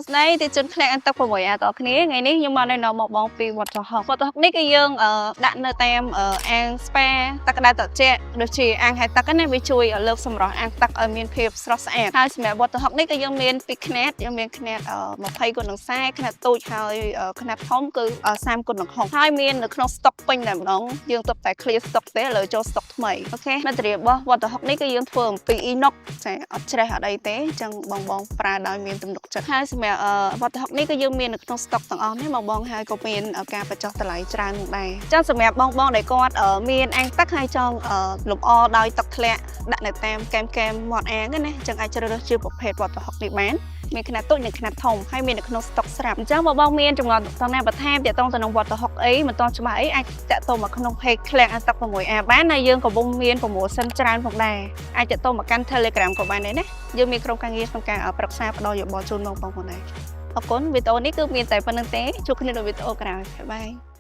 ស្ដីទីជនខ្នាក់ទឹក6អាតគ្នាថ្ងៃនេះខ្ញុំមកនៅមកបងពីវត្តហុកនេះគឺយើងដាក់នៅតាមអាងស្ប៉ាទឹកក្តៅត្រជាក់ដូចជាអាងហែទឹកណាវាជួយលើកសម្រស់អាងទឹកឲ្យមានភាពស្រស់ស្អាតហើយសម្រាប់វត្តហុកនេះគឺយើងមានពីខ្នាតយើងមានខ្នាត20 គុណនឹង40ខ្នាតតូចហើយខ្នាតធំគឺ30 គុណនឹង60ហើយមាននៅក្នុងស្តុកពេញតែម្ដងយើងទើបតែ clear stock ទេឥឡូវចូល stock ថ្មីអូខេមាត្រីរបស់វត្តហុកនេះគឺយើងធ្វើអំពី inox ចាអត់ច្រេះអត់អីទេអញ្ចឹងបងប្រើដោយមានទំនុកចិត្តហើយសម្រាប់វត្តហុកនេះគឺយើងមាននៅក្នុង stock ទាំងអស់នេះបងហើយក៏មានការបញ្ចុះតម្លៃច្រើនដែរអញ្ចឹងសម្រាប់បងដែលគាត់មានអាងទឹកហើយចង់លម្អដោយទឹកធ្លាក់ដាក់នៅតាមកែមមាត់អាងណាអញ្ចឹងអាចជ្រើសរើសជាប្រភេទវត្តហុកនេះបានមានខ្នាតតូចនិងខ្នាតធំហើយមាននៅក្នុង stock ស្រាប់អញ្ចឹងបងមានចំណងតំណាបន្ថែមទាក់ទងទៅនឹងវត្តហុកអីមិនតន់ច្បាស់អីអាចតាក់ទងមកក្នុង page ខ្លាំងអាទឹក 6A បានហើយយើងក៏មាន promotion ច្រើនផងដែរអាចតាក់ទងមកកាន់ Telegram ក៏បានដែរណាយើងមានក្រុមការងារក្នុងការប្រឹក្សាផ្ដល់យោបល់ជូនបងប្អូនដែរអរគុណវីដេអូនេះគឺមានតែប៉ុណ្្នឹងទេជួបគ្នានៅវីដេអូក្រោយបាយ